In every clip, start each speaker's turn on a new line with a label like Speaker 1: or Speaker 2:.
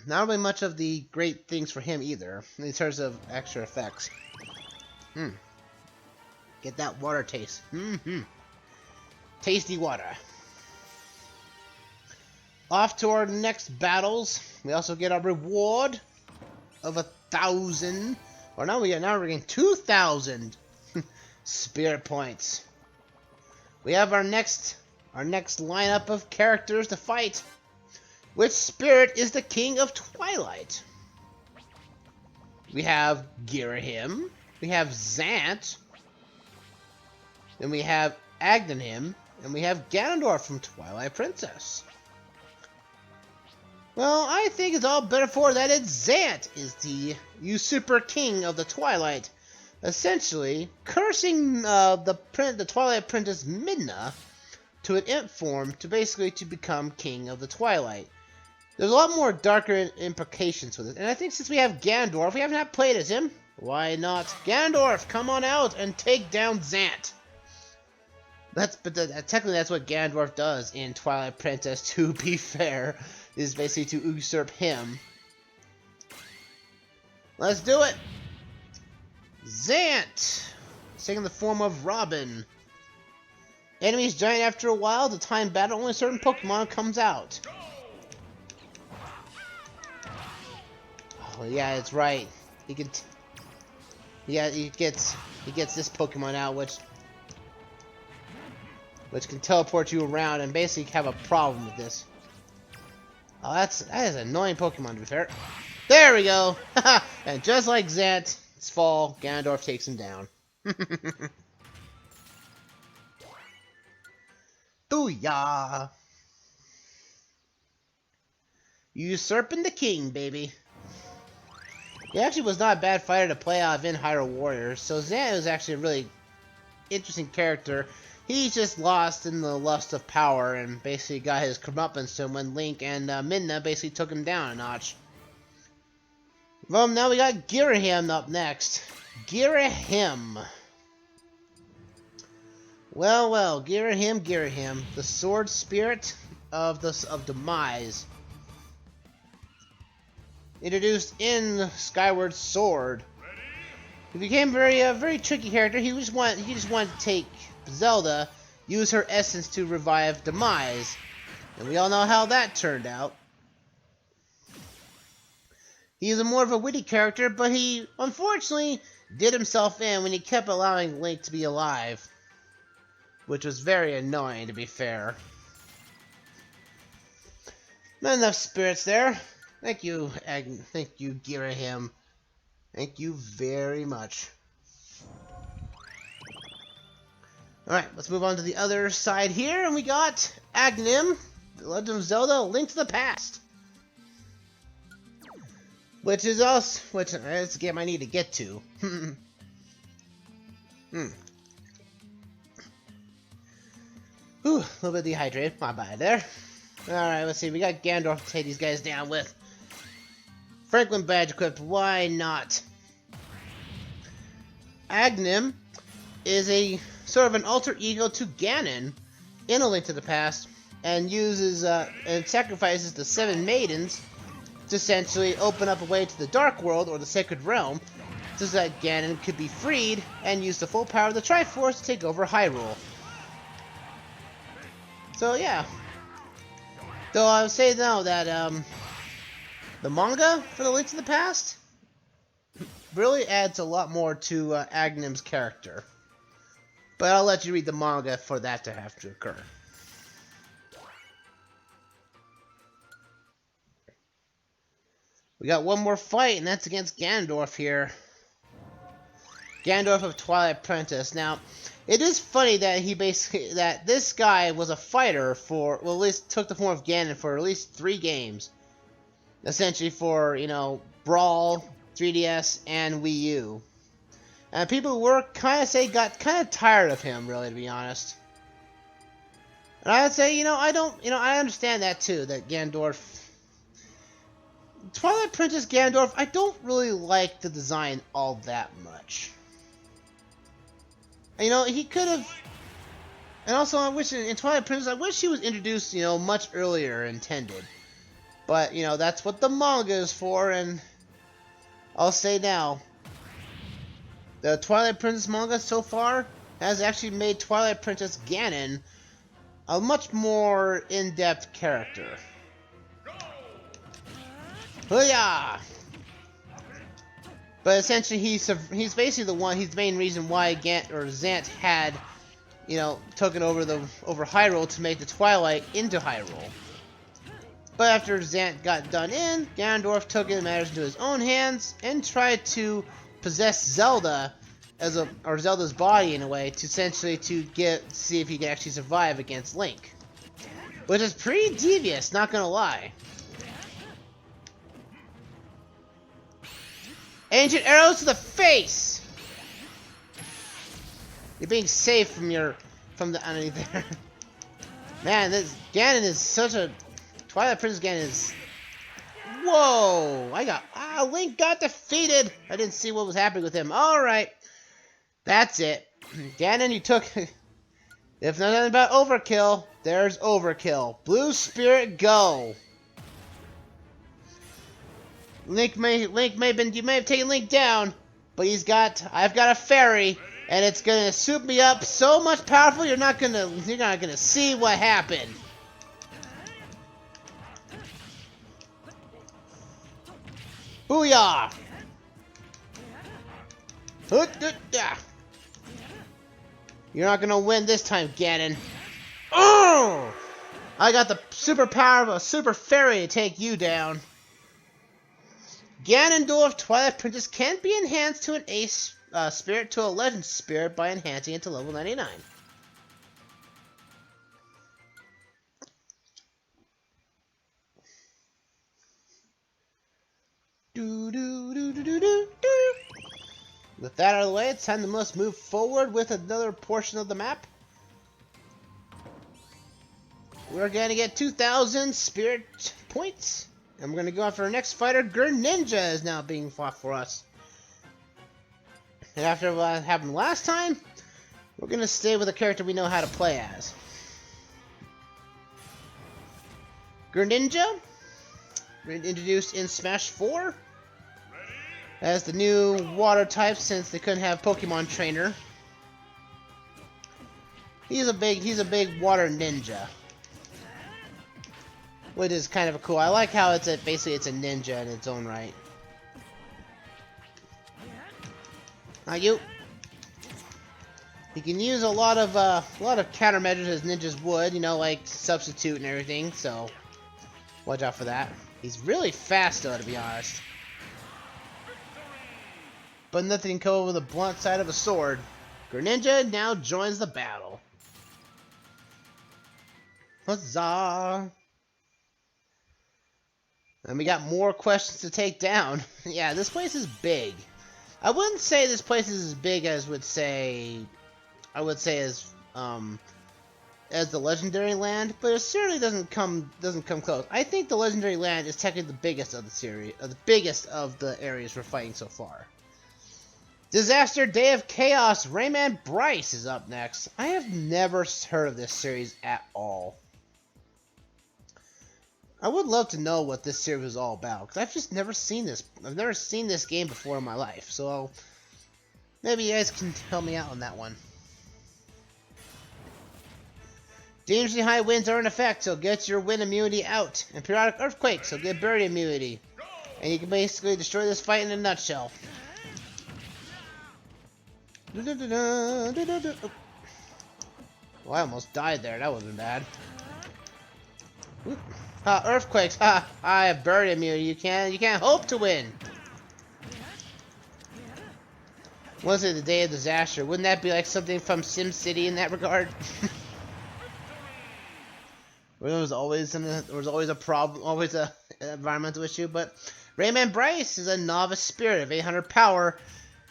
Speaker 1: Not really much of the great things for him either, in terms of extra effects. Get that water taste. Tasty water. Off to our next battles. We also get our reward of 1,000. Or now we're getting 2,000 spirit points. We have our next lineup of characters to fight. Which spirit is the king of Twilight? We have Girahim. We have Zant. Then we have Agnim. And we have Ganondorf from Twilight Princess. Well, I think it's all better for that Zant is the usurper king of the Twilight, essentially cursing the Twilight Princess Midna to an imp form to become king of the Twilight. There's a lot more darker implications with it, and I think since we have Ganondorf, we haven't played as him. Why not Ganondorf? Come on out and take down Zant. Technically that's what Ganondorf does in Twilight Princess. To be fair, is basically to usurp him. Let's do it. Zant, taking the form of Robin. Enemies giant after a while. The time battle, only certain Pokemon comes out. Oh yeah, it's right. He gets this Pokemon out, which can teleport you around and basically have a problem with this. Oh, that is an annoying Pokemon, to be fair. There we go. And just like Zant, it's fall. Ganondorf takes him down. Booyah! Usurping the king, baby. He actually was not a bad fighter to play out of in Hyrule Warriors, so Zant was actually a really interesting character. He just lost in the lust of power and basically got his comeuppance to him when Link and Midna basically took him down a notch. Well, now we got Girahim up next. Girahim. Well, Girahim, the sword spirit of Demise. Introduced in Skyward Sword. He became a very tricky character. He just wanted to take Zelda, use her essence to revive Demise, and we all know how that turned out. He is more of a witty character, but he unfortunately did himself in when he kept allowing Link to be alive, which was very annoying, to be fair. Not enough spirits there. Thank you, thank you, Girahim. Thank you very much. Alright, let's move on to the other side here, and we got Agnim, The Legend of Zelda, Link to the Past. Which is it's a game I need to get to. Ooh, a little bit dehydrated, my bad there. Alright, let's see, we got Ganondorf to take these guys down with. Franklin badge equipped, why not? Agnim is a sort of an alter ego to Ganon in A Link to the Past, and uses and sacrifices the 7 maidens to essentially open up a way to the Dark World, or the Sacred Realm, so that Ganon could be freed and use the full power of the Triforce to take over Hyrule. So yeah. Though I would say now that the manga for The Link to the Past really adds a lot more to Agnim's character. But I'll let you read the manga for that to have to occur. We got one more fight, and that's against Ganondorf here. Ganondorf of Twilight Princess. Now, it is funny that that this guy was a fighter for, well, at least took the form of Ganon for at least 3 games. Essentially for, Brawl, 3DS, and Wii U. And people were got kind of tired of him, really, to be honest. And I would say, I understand that too, that Ganondorf, Twilight Princess Ganondorf, I don't really like the design all that much. He could have, and also I wish in Twilight Princess, I wish he was introduced, much earlier intended. But, you know, that's what the manga is for, and I'll say now, the Twilight Princess manga so far has actually made Twilight Princess Ganon a much more in-depth character. Hoo-yah! But essentially, he's basically he's the main reason why Zant had, you know, taken over Hyrule to make the Twilight into Hyrule. But after Zant got done in, Ganondorf took matters into his own hands and tried to possess Zelda or Zelda's body in a way to essentially see if he can actually survive against Link, which is pretty devious, not gonna lie. Ancient arrows to the face! You're being saved from the enemy there. Man, this Ganon is such a... Twilight Princess Ganon is... Whoa! Link got defeated! I didn't see what was happening with him. Alright. That's it. Ganon, you took... If nothing about overkill, there's overkill. Blue Spirit, go! You may have taken Link down, but I've got a fairy, and it's gonna soup me up so much powerful you're not gonna see what happened. Booyah! You're not gonna win this time, Ganon. Oh! I got the super power of a super fairy to take you down. Ganondorf Twilight Princess can be enhanced to an Ace Spirit to a Legend Spirit by enhancing it to level 99. With that out of the way, it's time to move forward with another portion of the map. We're going to get 2,000 Spirit Points. And we're going to go after our next fighter. Greninja is now being fought for us. And after what happened last time, we're going to stay with a character we know how to play as. Greninja, introduced in Smash 4 as the new water type since they couldn't have Pokemon Trainer. He's a big water ninja. Which is kind of cool. I like how basically it's a ninja in its own right. Now you can use a lot of countermeasures as ninjas would, you know, like substitute and everything. So watch out for that. He's really fast though, to be honest. But nothing can come over the blunt side of a sword. Greninja now joins the battle. Huzzah! And we got more questions to take down. Yeah, this place is big. I wouldn't say this place is as big as as the Legendary Land, but it certainly doesn't come close. I think the Legendary Land is technically the biggest of the series, the biggest of the areas we're fighting so far. Disaster Day of Chaos. Rayman Bryce is up next. I have never heard of this series at all. I would love to know what this series is all about, because I've just never seen this. I've never seen this game before in my life, so maybe you guys can help me out on that one. Dangerously high winds are in effect, so get your wind immunity out. And periodic earthquakes, so get bird immunity. And you can basically destroy this fight in a nutshell. Oh, I almost died there. That wasn't bad. Earthquakes. I have bird immunity. You can't hope to win. Was it the day of disaster? Wouldn't that be like something from SimCity in that regard? Where there was always a problem, always an environmental issue. But Rayman Bryce is a novice spirit of 800 power.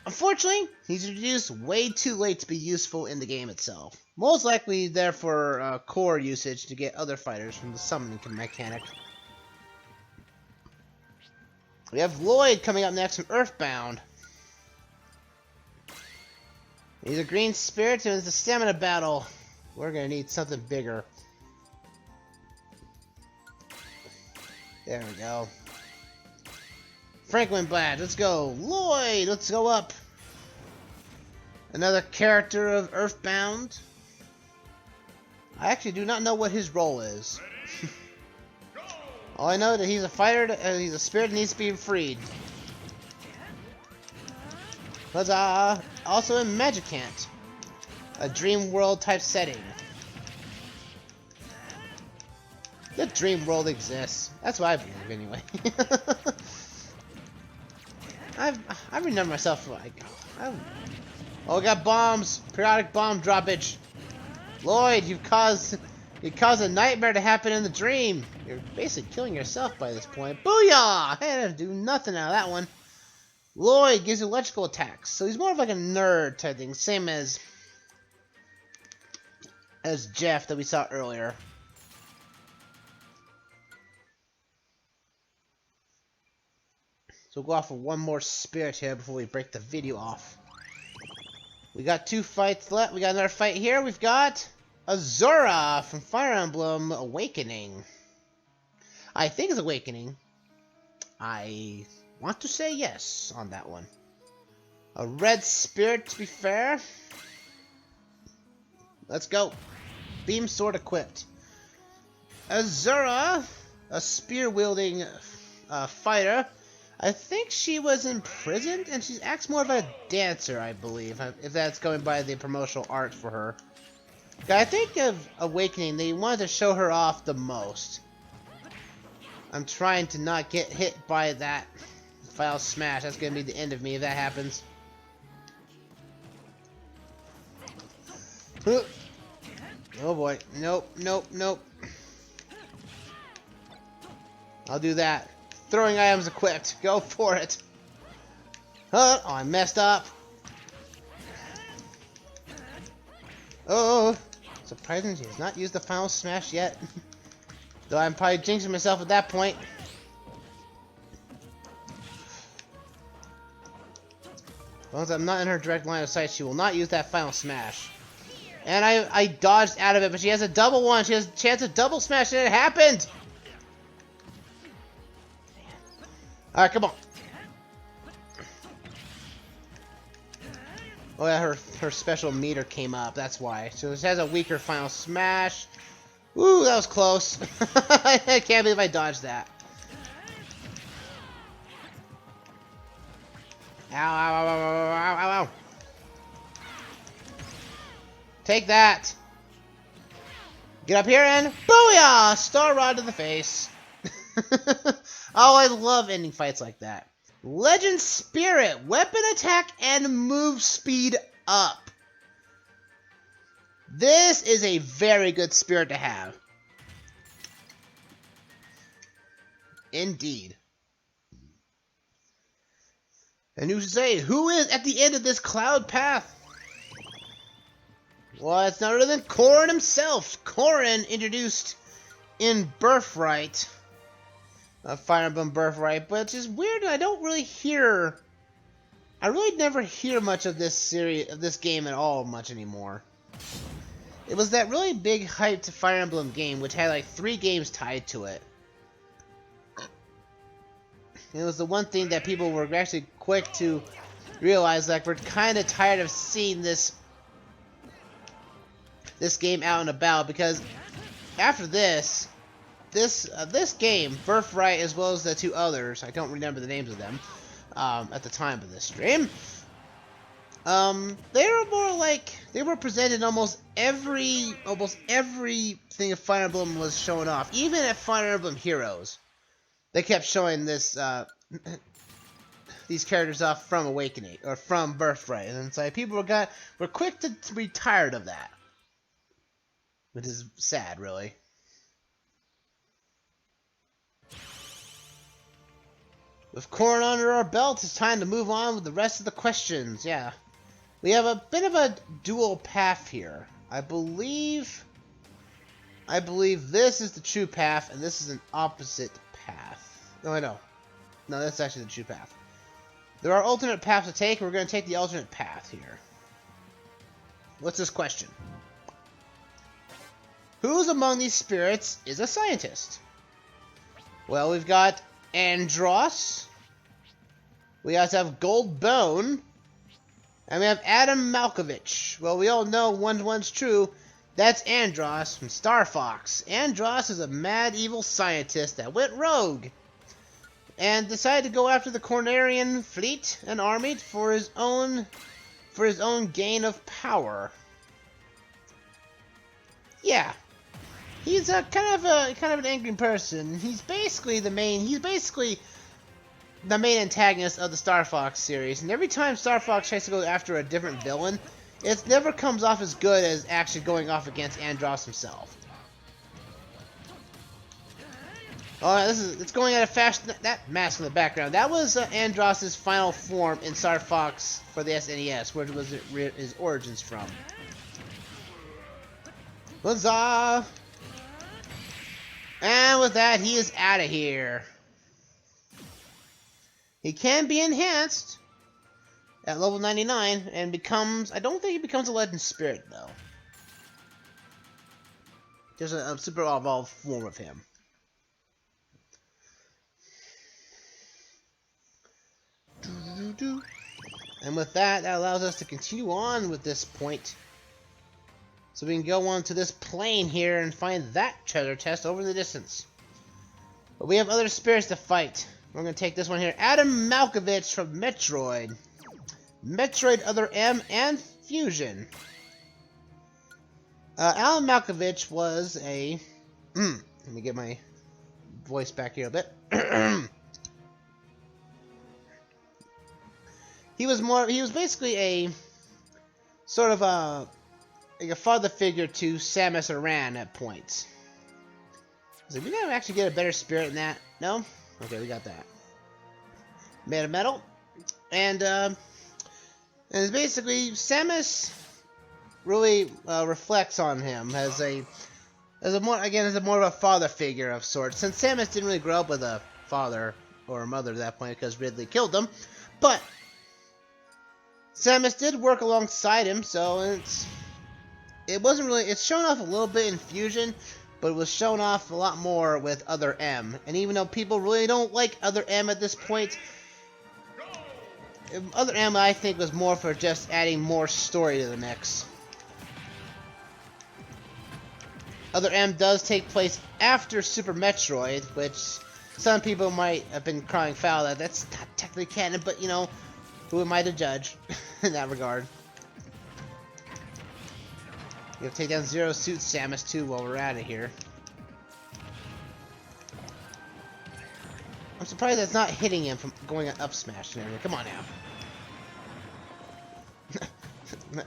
Speaker 1: Unfortunately, he's introduced way too late to be useful in the game itself. Most likely there for core usage to get other fighters from the summoning mechanic. We have Lloyd coming up next from Earthbound. He's a green spirit and it's a stamina battle. We're gonna need something bigger. There we go. Franklin Badge, let's go. Lloyd, let's go up. Another character of Earthbound. I actually do not know what his role is. All I know is that he's a fighter, he's a spirit that needs to be freed. Huzzah! Also in Magicant, a dream world type setting. The dream world exists. That's what I believe, anyway. I remember myself like, oh, we got bombs, periodic bomb droppage. Lloyd, you caused a nightmare to happen in the dream. You're basically killing yourself by this point. Booyah! I didn't do nothing out of that one. Lloyd gives electrical attacks, so he's more of like a nerd type thing, same as Jeff that we saw earlier. So we'll go off with one more spirit here before we break the video off. We got 2 fights left. We got another fight here. We've got Azura from Fire Emblem Awakening. I think it's Awakening. I want to say yes on that one. A red spirit, to be fair. Let's go. Beam sword equipped. Azura, a spear-wielding fighter. I think she was imprisoned, and she acts more of a dancer, I believe, if that's going by the promotional art for her. I think of Awakening, they wanted to show her off the most. I'm trying to not get hit by that Final Smash. That's going to be the end of me if that happens. Oh boy. Nope, nope, nope. I'll do that. Throwing items equipped. Go for it. Oh, I messed up. Oh, surprisingly, she has not used the Final Smash yet. Though I'm probably jinxing myself at that point. As long as I'm not in her direct line of sight, she will not use that Final Smash. And I dodged out of it, but she has a double one. She has a chance of double smash, and it happened! Alright, come on. Oh yeah, her special meter came up, that's why. So it has a weaker Final Smash. Woo, that was close. I can't believe I dodged that. Ow, ow, ow, ow, ow, ow, ow. Take that. Get up here and booyah! Star Rod to the face. Oh, I love ending fights like that. Legend Spirit, weapon attack and move speed up. This is a very good spirit to have. Indeed. And you say, who is at the end of this cloud path? Well, it's none other than Korin himself. Korin introduced in Birthright. Fire Emblem Birthright, but it's just weird. I don't really hear. I really never hear much of this series, of this game at all, much anymore. It was that really big hyped Fire Emblem game, which had like 3 games tied to it. It was the one thing that people were actually quick to realize, like, we're kind of tired of seeing this game out and about, because after this game, Birthright, as well as the 2 others, I don't remember the names of them at the time of this stream, they were more like, they were presented almost everything of Fire Emblem was showing off. Even at Fire Emblem Heroes, they kept showing this these characters off from Awakening or from Birthright, and it's like people were quick to be tired of that, which is sad, really. With Korin under our belt, it's time to move on with the rest of the questions. Yeah, we have a bit of a dual path here. I believe this is the true path, and this is an opposite path. No, I know. No, that's actually the true path. There are alternate paths to take, and we're going to take the alternate path here. What's this question? Who's among these spirits is a scientist? Well, we've got Andros. We also have Gold Bone. And we have Adam Malkovich. Well, we all know one's true. That's Andros from Star Fox. Andros is a mad evil scientist that went rogue and decided to go after the Cornerian fleet and army for his own gain of power. Yeah, he's a kind of an angry person. He's basically the main antagonist of the Star Fox series, and every time Star Fox tries to go after a different villain, it never comes off as good as actually going off against Andros himself. Alright, it's going at a fast... That mask in the background, that was Andros' final form in Star Fox for the SNES, where was his origins from. Huzzah! And with that, he is out of here. He can be enhanced at level 99 and becomes... I don't think he becomes a Legend Spirit, though. There's a super evolved form of him. And with that, that allows us to continue on with this point. So we can go on to this plane here and find that treasure chest over in the distance. But we have other spirits to fight. We're going to take this one here. Adam Malkovich from Metroid. Metroid Other M and Fusion. Alan Malkovich was a... let me get my voice back here a bit. He was basically a sort of like a father figure to Samus Aran at points. So we gotta actually get a better spirit than that. No? Okay, we got that. Made of metal. And it's basically Samus really reflects on him as more of a father figure of sorts. Since Samus didn't really grow up with a father or a mother at that point because Ridley killed them, but Samus did work alongside him, so it's shown off a little bit in Fusion, but it was shown off a lot more with Other M. And even though people really don't like Other M at this point, Other M I think was more for just adding more story to the mix. Other M does take place after Super Metroid, which some people might have been crying foul that that's not technically canon, but you know, who am I to judge in that regard? We have to take down Zero Suit Samus too while we're out of here. I'm surprised that's not hitting him from going up smash and everything. Come on now.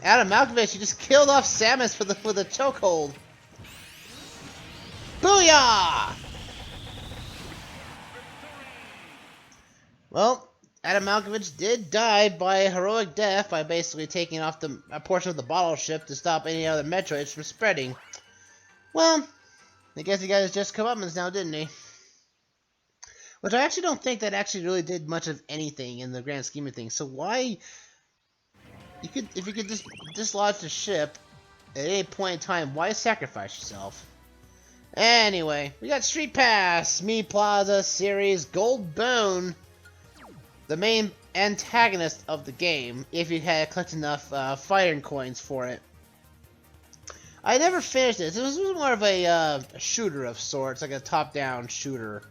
Speaker 1: Adam Malkovich, you just killed off Samus with a chokehold. Booyah! Well, Adam Malkovich did die by a heroic death by basically taking off a portion of the bottle ship to stop any other Metroids from spreading. Well, I guess he got his just comeuppance now, didn't he? Which I actually don't think that actually really did much of anything in the grand scheme of things. So why... if you could just dislodge the ship at any point in time, why sacrifice yourself? Anyway, we got Street Pass, Mii Plaza series, Gold Bone, the main antagonist of the game, if you had collected enough fighting coins for it. I never finished this. It was more of a shooter of sorts, like a top-down shooter.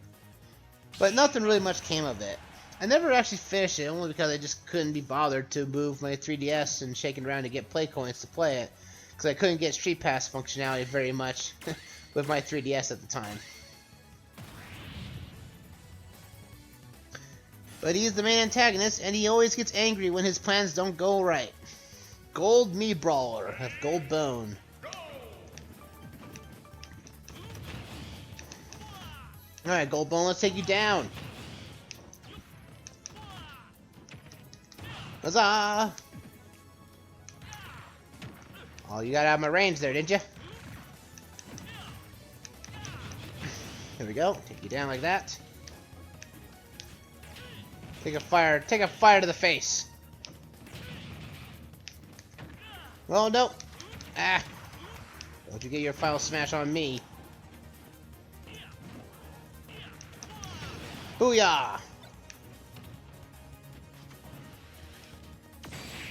Speaker 1: But nothing really much came of it. I never actually finished it, only because I just couldn't be bothered to move my 3DS and shake it around to get play coins to play it. Because I couldn't get Street Pass functionality very much with my 3DS at the time. But he's the main antagonist, and he always gets angry when his plans don't go right. Gold Mii Brawler of Gold Bone. Alright, Gold Bone, let's take you down. Huzzah! Oh, you got out of my range there, didn't you? Here we go. Take you down like that. Take a fire to the face. Oh no! Ah! Don't you get your final smash on me? Booyah!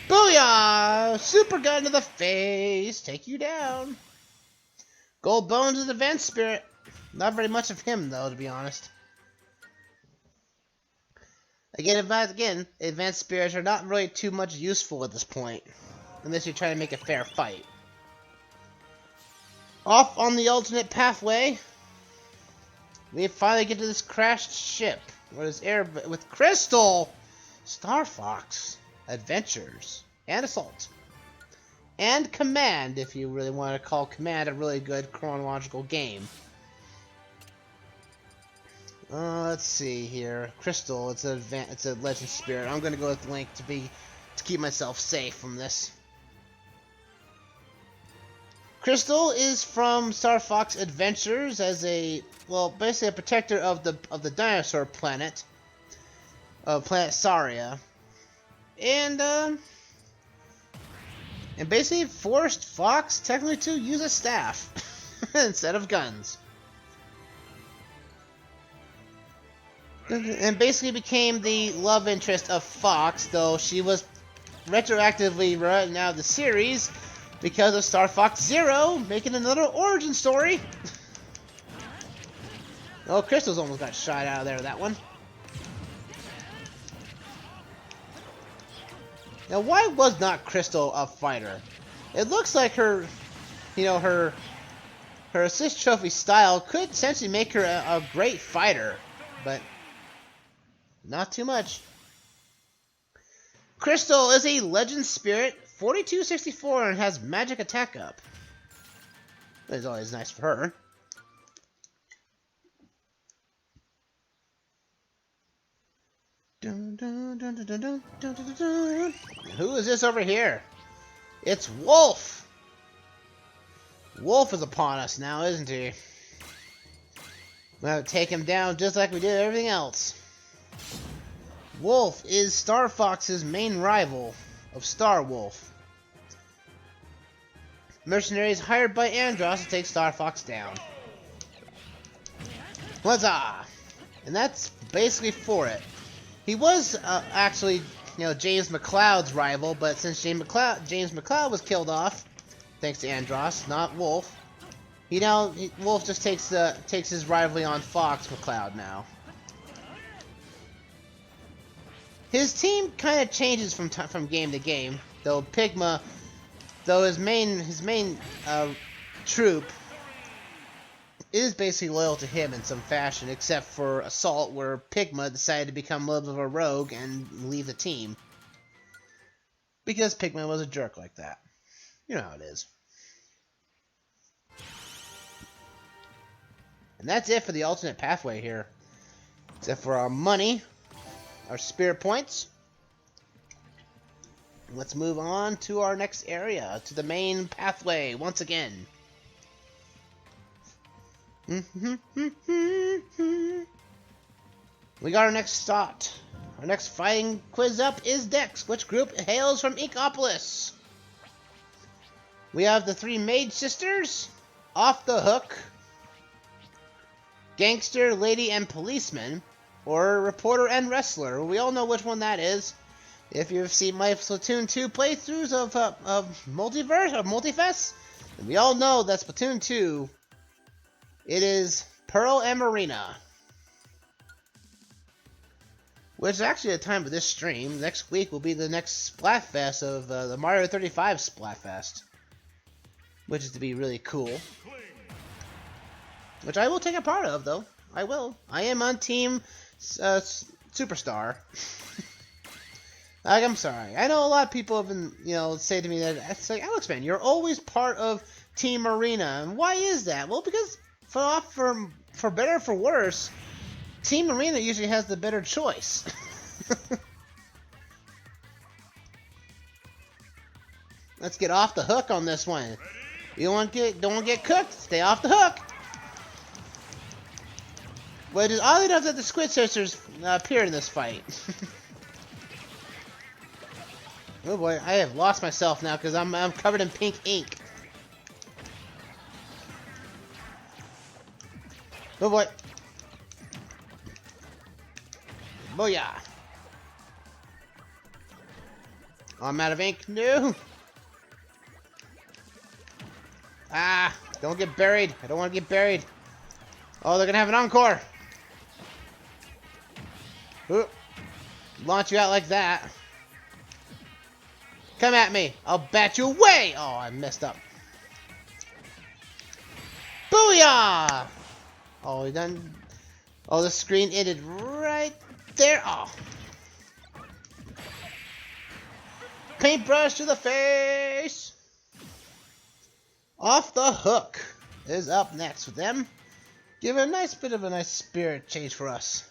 Speaker 1: Booyah! Super gun to the face! Take you down. Gold Bones is Advanced Spirit. Not very much of him, though, to be honest. Again, Advanced Spirits are not really too much useful at this point. Unless you're trying to make a fair fight. Off on the alternate pathway, we finally get to this crashed ship. What is air with Crystal, Star Fox, Adventures, and Assault. And Command, if you really want to call Command a really good chronological game. Let's see here. Crystal, it's a Legend Spirit. I'm gonna go with Link to keep myself safe from this. Crystal is from Star Fox Adventures as basically a protector of the dinosaur planet, planet Saria, and basically forced Fox technically to use a staff instead of guns, and basically became the love interest of Fox, though she was retroactively written out of the series because of Star Fox Zero making another origin story. Oh, Crystal's almost got shot out of there, that one. Now, why was not Crystal a fighter? It looks like her assist trophy style could essentially make her a great fighter, but not too much. Crystal is a Legend Spirit, 4264, and has magic attack up. That's always nice for her. Dun, dun, dun, dun, dun, dun, dun, dun, dun. Who is this over here? It's Wolf! Wolf is upon us now, isn't he? We'll have to take him down just like we did everything else. Wolf is Star Fox's main rival of Star Wolf. Mercenaries hired by Andros to take Star Fox down. Huzzah! And that's basically for it. He was actually, James McCloud's rival, but since James McCloud was killed off, thanks to Andros, not Wolf, Wolf just takes his rivalry on Fox McCloud now. His team kind of changes from game to game, though Pigma, his main troop is basically loyal to him in some fashion, except for Assault, where Pigma decided to become a little bit of a rogue and leave the team. Because Pigma was a jerk like that. You know how it is. And that's it for the alternate pathway here. Except for our money, our spirit points. Let's move on to our next area, to the main pathway once again. We got our next stop. Our next fighting quiz up is Dex, which group hails from Inkopolis. We have the three Mage Sisters, Off the Hook, Gangster, Lady, and Policeman, or Reporter and Wrestler. We all know which one that is. If you've seen my Splatoon 2 playthroughs of Multifest, then we all know that Splatoon 2, it is Pearl and Marina. Which is actually the time of this stream. Next week will be the next Splatfest of the Mario 35 Splatfest. Which is to be really cool. Which I will take a part of, though. I will. I am on Team Superstar. Like, I'm sorry. I know a lot of people have been, say to me that, it's like, Alexman, you're always part of Team Arena. And why is that? Well, because for better or for worse, Team Arena usually has the better choice. Let's get off the hook on this one. You don't want to get cooked. Stay off the hook. Well, it is oddly enough that the Squid Sisters appear in this fight. Oh boy, I have lost myself now because I'm covered in pink ink. Oh boy. Booyah! Oh, I'm out of ink. No! Ah! Don't get buried. I don't want to get buried. Oh, they're gonna have an encore! Ooh. Launch you out like that. Come at me. I'll bat you away! Oh, I messed up. Booyah! Oh, we done. Oh, the screen ended right there. Oh. Paintbrush to the face! Off the Hook is up next with them. Give a nice bit of a nice spirit change for us.